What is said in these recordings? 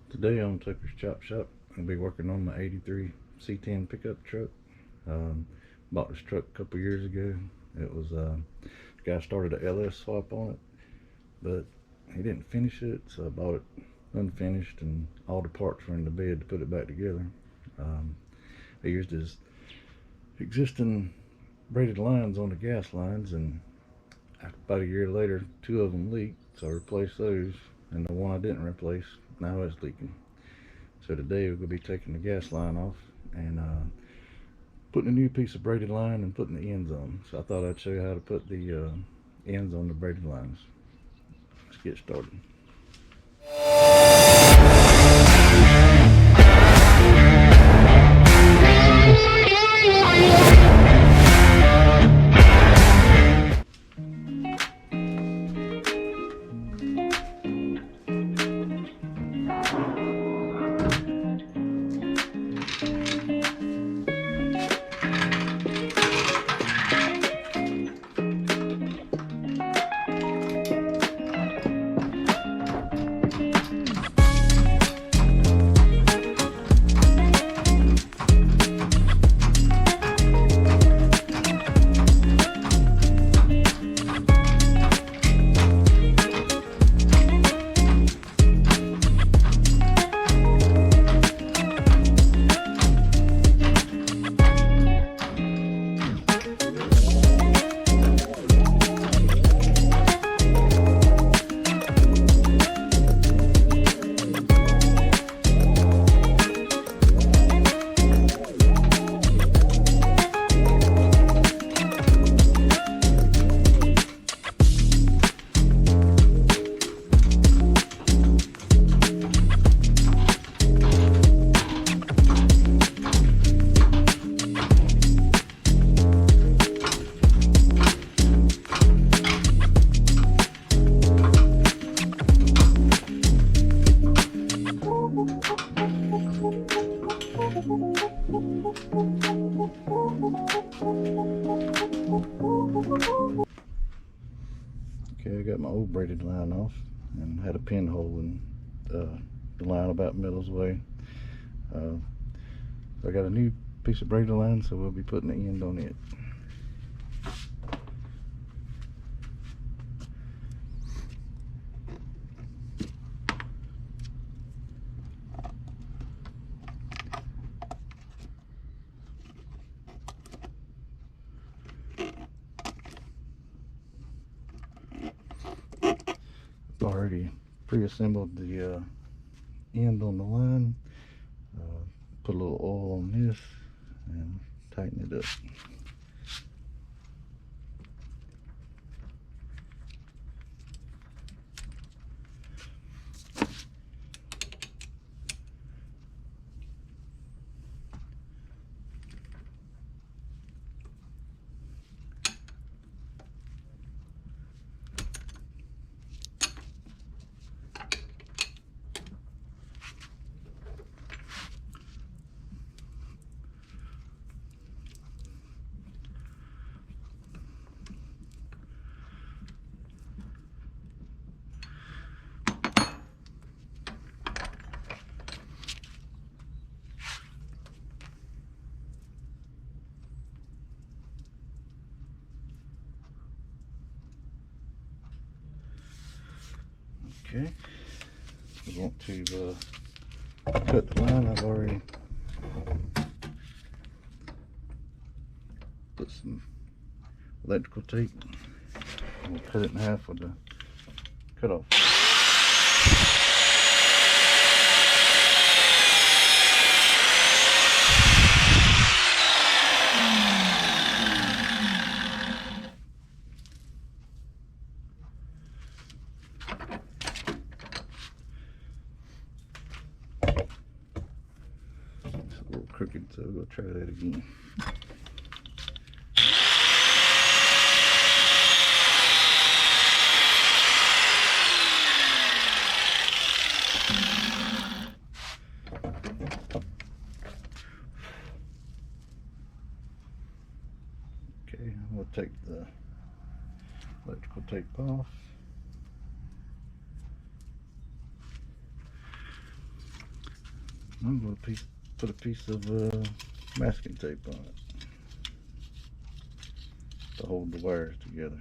Today on Tucker's Chop Shop, I'll be working on my 83 C10 pickup truck. Bought this truck a couple years ago. It was, guy started a LS swap on it, but he didn't finish it, so I bought it unfinished and all the parts were in the bed to put it back together. I used his existing braided lines on the gas lines, and about a year later, two of them leaked, so I replaced those, and the one I didn't replace, now it's leaking. So today we're going to be taking the gas line off and putting a new piece of braided line and putting the ends on. So I thought I'd show you how to put the ends on the braided lines. Let's get started. Okay, I got my old braided line off and had a pinhole in the line about middle's way. So I got a new piece of braided line, so we'll be putting the end on it. Already pre-assembled the end on the line. Put a little oil on this and tighten it up. Okay, we want to cut the line. I've already put some electrical tape. We'll cut it in half with the cutoff. It's a little crooked, so we'll try that again. Okay, we'll take the electrical tape off. I'm going to put a piece of masking tape on it to hold the wires together.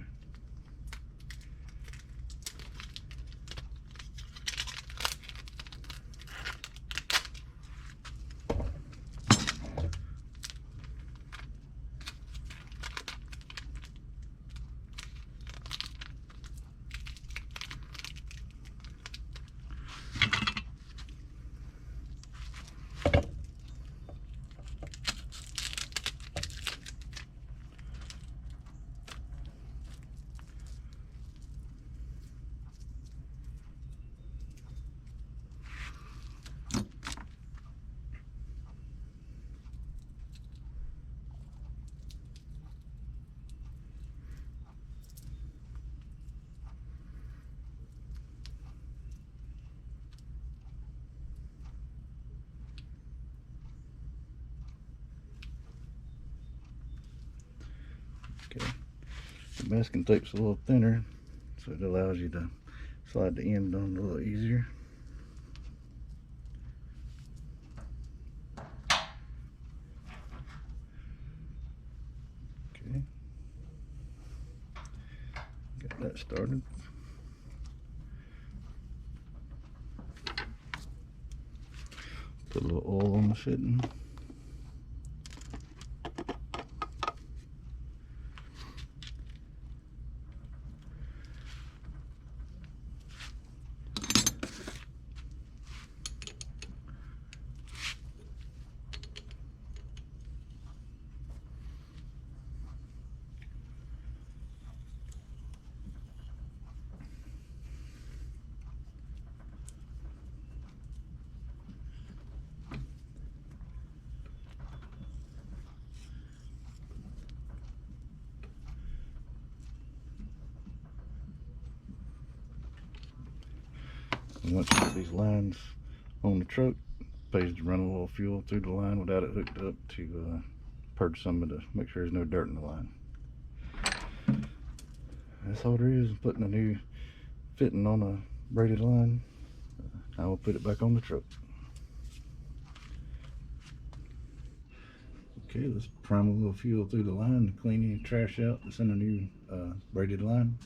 Okay, the masking tape's a little thinner, so it allows you to slide the end on a little easier. Okay, got that started. Put a little oil on the fitting. And once you get these lines on the truck, it pays to run a little fuel through the line without it hooked up to purge some of the, make sure there's no dirt in the line. That's all there is, putting a new fitting on a braided line. I will put it back on the truck. Okay, let's prime a little fuel through the line to clean any trash out that's in the new braided line.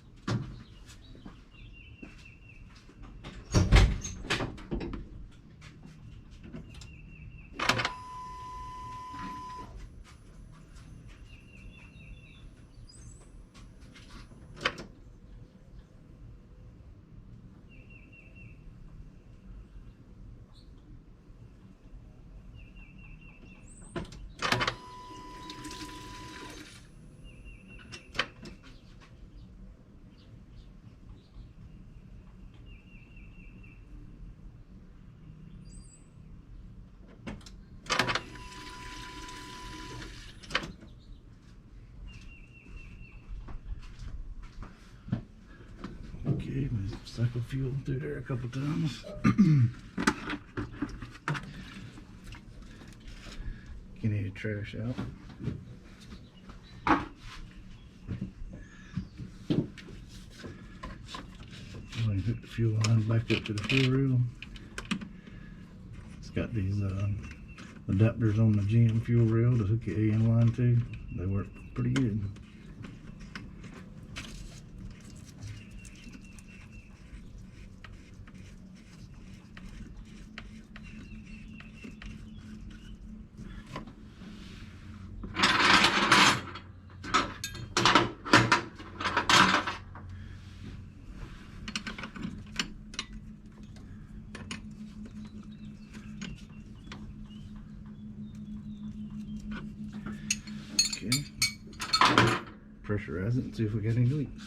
Okay, cycle fuel through there a couple times. Get any trash out. Hook the fuel line back up to the fuel reel. It's got these adapters on the GM fuel rail to hook your AM line to. They work pretty good. Okay, pressurize it and see if we get any leaks.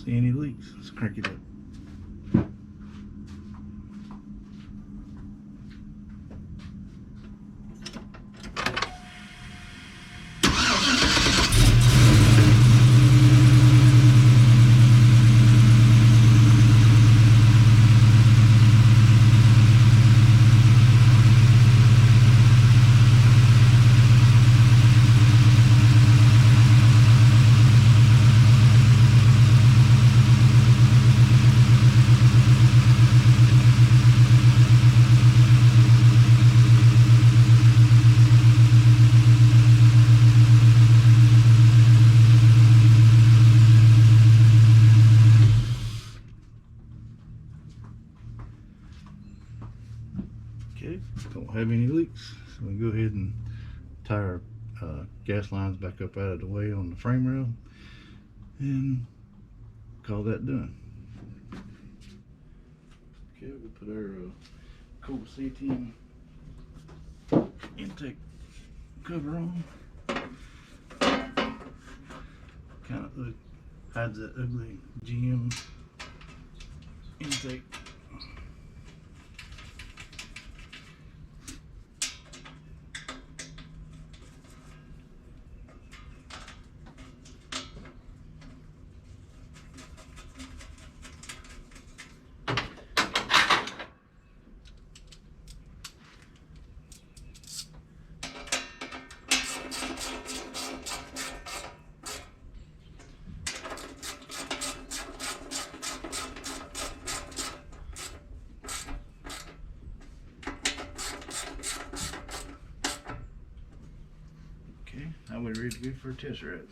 see any leaks. Let's crank it up. Okay, don't have any leaks, so we go ahead and tie our gas lines back up out of the way on the frame rail and call that done. Okay, we'll put our cold C10 intake cover on. Kind of hides that ugly GM intake. Okay, now we're ready to go for a test ride.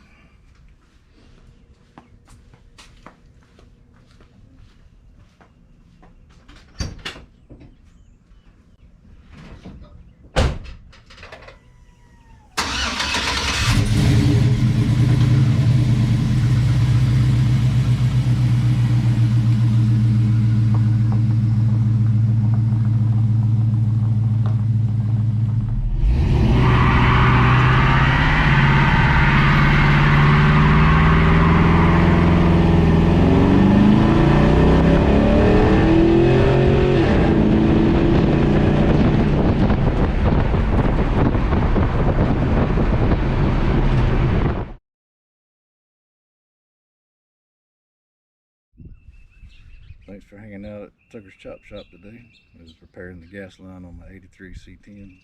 Thanks for hanging out at Tucker's Chop Shop today. I was repairing the gas line on my 83 C10.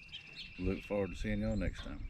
Look forward to seeing y'all next time.